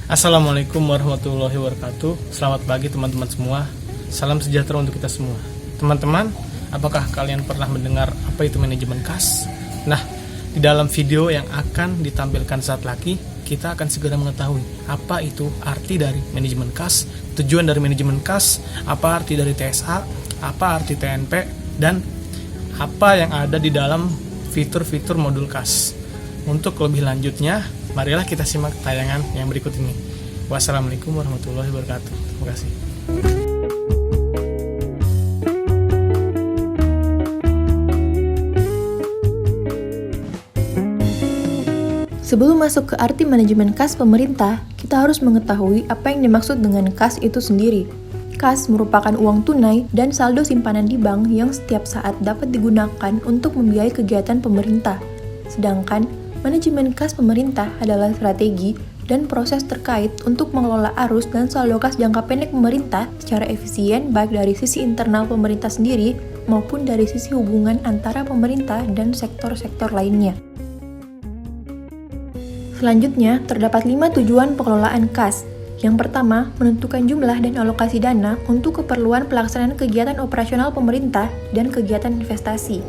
Assalamualaikum warahmatullahi wabarakatuh. Selamat pagi teman-teman semua. Salam sejahtera untuk kita semua. Teman-teman, apakah kalian pernah mendengar apa itu manajemen kas? Nah, di dalam video yang akan ditampilkan saat lagi, kita akan segera mengetahui apa itu arti dari manajemen kas, tujuan dari manajemen kas, apa arti dari TSA, apa arti TNP, dan apa yang ada di dalam fitur-fitur modul kas. Untuk lebih lanjutnya, marilah kita simak tayangan yang berikut ini. Wassalamualaikum warahmatullahi wabarakatuh. Terima kasih. Sebelum masuk ke arti manajemen kas pemerintah, kita harus mengetahui apa yang dimaksud dengan kas itu sendiri. Kas merupakan uang tunai dan saldo simpanan di bank yang setiap saat dapat digunakan untuk membiayai kegiatan pemerintah. Sedangkan manajemen kas pemerintah adalah strategi dan proses terkait untuk mengelola arus dan saldo kas jangka pendek pemerintah secara efisien baik dari sisi internal pemerintah sendiri maupun dari sisi hubungan antara pemerintah dan sektor-sektor lainnya. Selanjutnya, terdapat 5 tujuan pengelolaan kas. Yang pertama, menentukan jumlah dan alokasi dana untuk keperluan pelaksanaan kegiatan operasional pemerintah dan kegiatan investasi.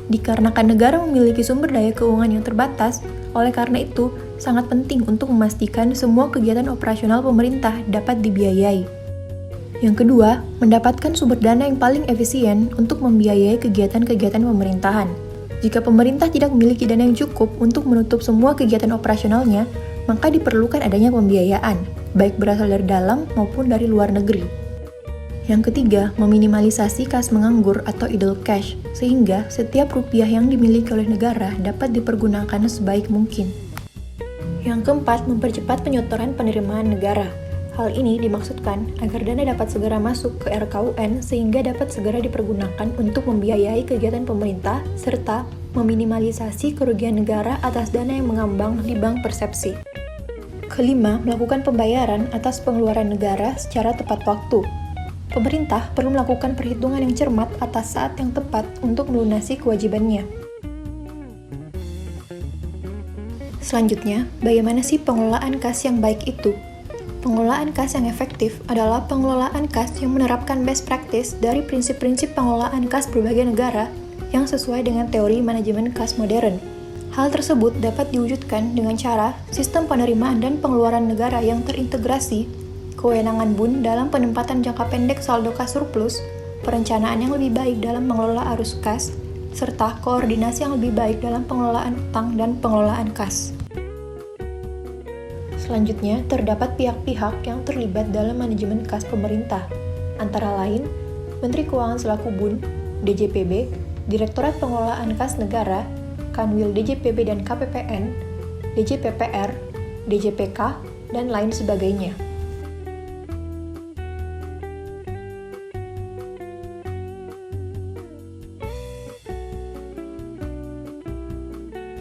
Dikarenakan negara memiliki sumber daya keuangan yang terbatas, oleh karena itu sangat penting untuk memastikan semua kegiatan operasional pemerintah dapat dibiayai. Yang kedua, mendapatkan sumber dana yang paling efisien untuk membiayai kegiatan-kegiatan pemerintahan. Jika pemerintah tidak memiliki dana yang cukup untuk menutup semua kegiatan operasionalnya, maka diperlukan adanya pembiayaan, baik berasal dari dalam maupun dari luar negeri. Yang ketiga, meminimalisasi kas menganggur atau idle cash, sehingga setiap rupiah yang dimiliki oleh negara dapat dipergunakan sebaik mungkin. Yang keempat, mempercepat penyotoran penerimaan negara. Hal ini dimaksudkan agar dana dapat segera masuk ke RKUN sehingga dapat segera dipergunakan untuk membiayai kegiatan pemerintah, serta meminimalisasi kerugian negara atas dana yang mengambang di bank persepsi. Kelima, melakukan pembayaran atas pengeluaran negara secara tepat waktu. Pemerintah perlu melakukan perhitungan yang cermat atas saat yang tepat untuk melunasi kewajibannya. Selanjutnya, bagaimana sih pengelolaan kas yang baik itu? Pengelolaan kas yang efektif adalah pengelolaan kas yang menerapkan best practice dari prinsip-prinsip pengelolaan kas berbagai negara yang sesuai dengan teori manajemen kas modern. Hal tersebut dapat diwujudkan dengan cara sistem penerimaan dan pengeluaran negara yang terintegrasi, kewenangan BUN dalam penempatan jangka pendek saldo kas surplus, perencanaan yang lebih baik dalam mengelola arus kas, serta koordinasi yang lebih baik dalam pengelolaan utang dan pengelolaan kas. Selanjutnya, terdapat pihak-pihak yang terlibat dalam manajemen kas pemerintah, antara lain Menteri Keuangan selaku BUN, DJPB, Direktorat Pengelolaan Kas Negara, Kanwil DJPB dan KPPN, DJPPR, DJPK, dan lain sebagainya.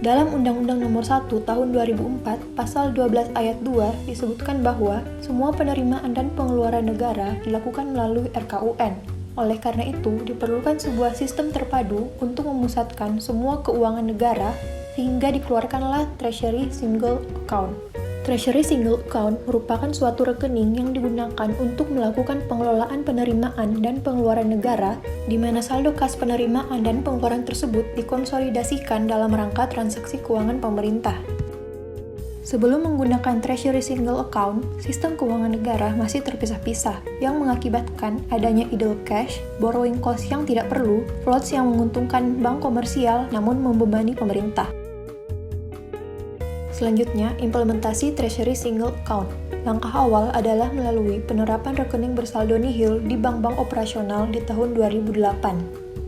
Dalam Undang-Undang Nomor 1 Tahun 2004, Pasal 12 Ayat 2 disebutkan bahwa semua penerimaan dan pengeluaran negara dilakukan melalui RKUN. Oleh karena itu, diperlukan sebuah sistem terpadu untuk memusatkan semua keuangan negara sehingga dikeluarkanlah Treasury Single Account. Treasury Single Account merupakan suatu rekening yang digunakan untuk melakukan pengelolaan penerimaan dan pengeluaran negara, di mana saldo kas penerimaan dan pengeluaran tersebut dikonsolidasikan dalam rangka transaksi keuangan pemerintah. Sebelum menggunakan Treasury Single Account, sistem keuangan negara masih terpisah-pisah, yang mengakibatkan adanya idle cash, borrowing cost yang tidak perlu, floats yang menguntungkan bank komersial namun membebani pemerintah. Selanjutnya, implementasi Treasury Single Account. Langkah awal adalah melalui penerapan rekening bersaldo nihil di bank-bank operasional di tahun 2008.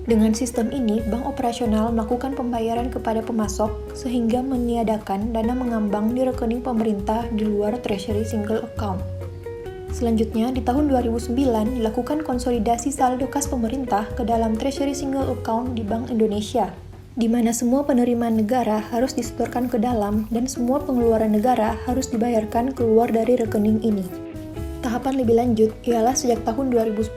Dengan sistem ini, bank operasional melakukan pembayaran kepada pemasok sehingga meniadakan dana mengambang di rekening pemerintah di luar Treasury Single Account. Selanjutnya, di tahun 2009 dilakukan konsolidasi saldo kas pemerintah ke dalam Treasury Single Account di Bank Indonesia, di mana semua penerimaan negara harus disetorkan ke dalam dan semua pengeluaran negara harus dibayarkan keluar dari rekening ini. Tahapan lebih lanjut ialah sejak tahun 2010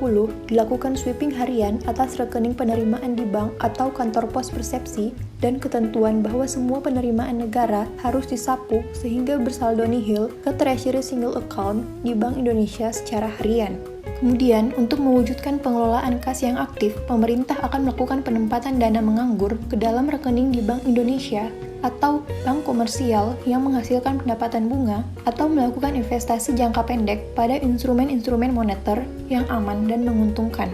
dilakukan sweeping harian atas rekening penerimaan di bank atau kantor pos persepsi dan ketentuan bahwa semua penerimaan negara harus disapu sehingga bersaldo nihil ke Treasury Single Account di Bank Indonesia secara harian. Kemudian, untuk mewujudkan pengelolaan kas yang aktif, pemerintah akan melakukan penempatan dana menganggur ke dalam rekening di Bank Indonesia atau bank komersial yang menghasilkan pendapatan bunga atau melakukan investasi jangka pendek pada instrumen-instrumen moneter yang aman dan menguntungkan.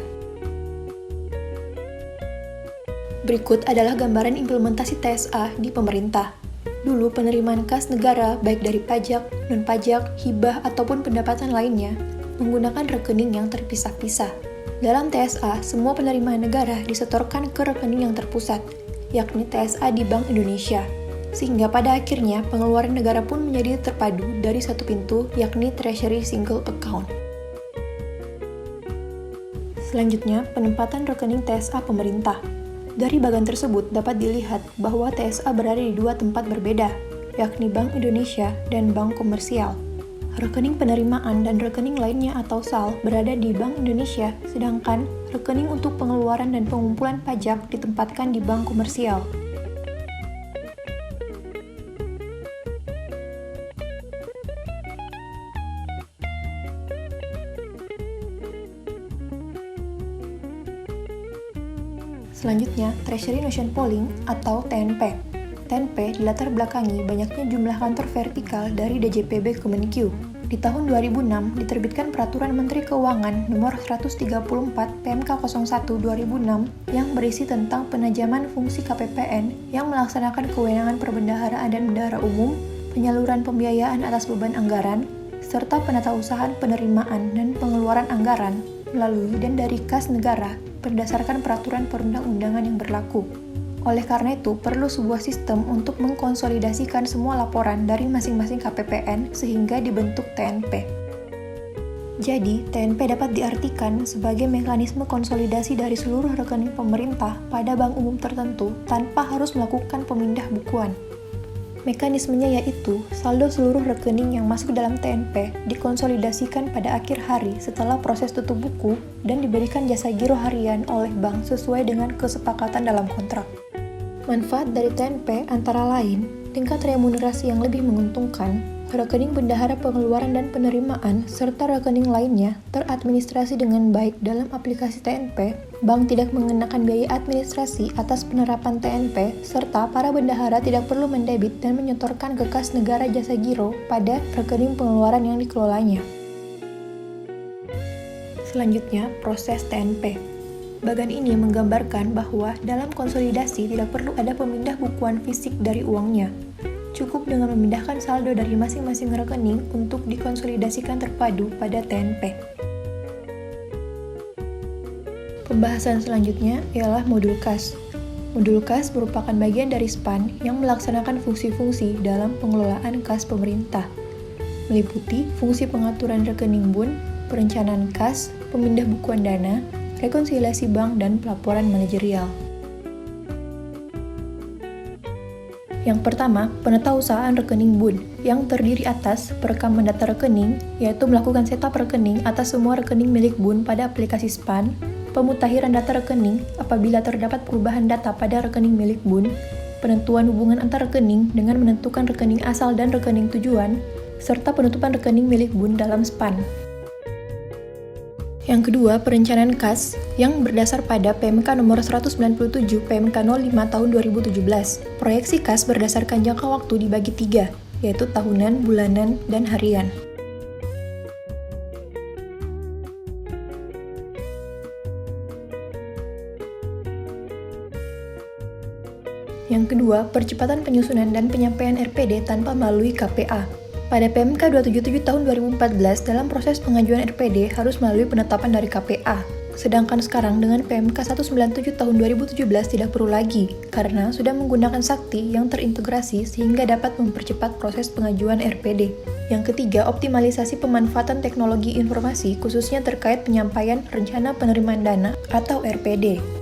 Berikut adalah gambaran implementasi TSA di pemerintah. Dulu penerimaan kas negara baik dari pajak, non-pajak, hibah, ataupun pendapatan lainnya menggunakan rekening yang terpisah-pisah. Dalam TSA, semua penerimaan negara disetorkan ke rekening yang terpusat, yakni TSA di Bank Indonesia, sehingga pada akhirnya pengeluaran negara pun menjadi terpadu dari satu pintu, yakni Treasury Single Account. Selanjutnya, penempatan rekening TSA pemerintah. Dari bagan tersebut dapat dilihat bahwa TSA berada di dua tempat berbeda, yakni Bank Indonesia dan Bank Komersial. Rekening penerimaan dan rekening lainnya atau SAL berada di Bank Indonesia, sedangkan rekening untuk pengeluaran dan pengumpulan pajak ditempatkan di Bank Komersial. Selanjutnya, Treasury Nation Polling atau TNP. TNP dilatar belakangi banyaknya jumlah kantor vertikal dari DJPB Kemenq. Di tahun 2006 diterbitkan Peraturan Menteri Keuangan Nomor 134 PMK 01/2006 yang berisi tentang penajaman fungsi KPPN yang melaksanakan kewenangan perbendaharaan dan bendahara umum, penyaluran pembiayaan atas beban anggaran, serta penatausahaan penerimaan dan pengeluaran anggaran melalui dan dari kas negara berdasarkan peraturan perundang-undangan yang berlaku. Oleh karena itu, perlu sebuah sistem untuk mengkonsolidasikan semua laporan dari masing-masing KPPN sehingga dibentuk TNP. Jadi, TNP dapat diartikan sebagai mekanisme konsolidasi dari seluruh rekening pemerintah pada bank umum tertentu tanpa harus melakukan pemindah bukuan. Mekanismenya yaitu, saldo seluruh rekening yang masuk dalam TNP dikonsolidasikan pada akhir hari setelah proses tutup buku dan diberikan jasa giro harian oleh bank sesuai dengan kesepakatan dalam kontrak. Manfaat dari TNP antara lain, tingkat remunerasi yang lebih menguntungkan, rekening bendahara pengeluaran dan penerimaan, serta rekening lainnya teradministrasi dengan baik dalam aplikasi TNP, bank tidak mengenakan biaya administrasi atas penerapan TNP, serta para bendahara tidak perlu mendebit dan menyetorkan ke kas negara jasa giro pada rekening pengeluaran yang dikelolanya. Selanjutnya, proses TNP. Bagan ini menggambarkan bahwa dalam konsolidasi tidak perlu ada pemindah bukuan fisik dari uangnya. Cukup dengan memindahkan saldo dari masing-masing rekening untuk dikonsolidasikan terpadu pada TNP. Pembahasan selanjutnya ialah modul kas. Modul kas merupakan bagian dari SPAN yang melaksanakan fungsi-fungsi dalam pengelolaan kas pemerintah, meliputi fungsi pengaturan rekening BUN, perencanaan kas, pemindah bukuan dana, rekonsiliasi bank, dan pelaporan manajerial. Yang pertama, penatausahaan rekening BUN yang terdiri atas perekaman data rekening, yaitu melakukan setup rekening atas semua rekening milik BUN pada aplikasi SPAN, pemutakhiran data rekening apabila terdapat perubahan data pada rekening milik BUN, penentuan hubungan antar rekening dengan menentukan rekening asal dan rekening tujuan, serta penutupan rekening milik BUN dalam SPAN. Yang kedua, perencanaan kas yang berdasar pada PMK nomor 197 PMK 05 tahun 2017. Proyeksi kas berdasarkan jangka waktu dibagi 3, yaitu tahunan, bulanan, dan harian. Yang kedua, percepatan penyusunan dan penyampaian RPD tanpa melalui KPA. Pada PMK 277 tahun 2014, dalam proses pengajuan RPD harus melalui penetapan dari KPA. Sedangkan sekarang dengan PMK 197 tahun 2017 tidak perlu lagi, karena sudah menggunakan Sakti yang terintegrasi sehingga dapat mempercepat proses pengajuan RPD. Yang ketiga, optimalisasi pemanfaatan teknologi informasi khususnya terkait penyampaian rencana penerimaan dana atau RPD.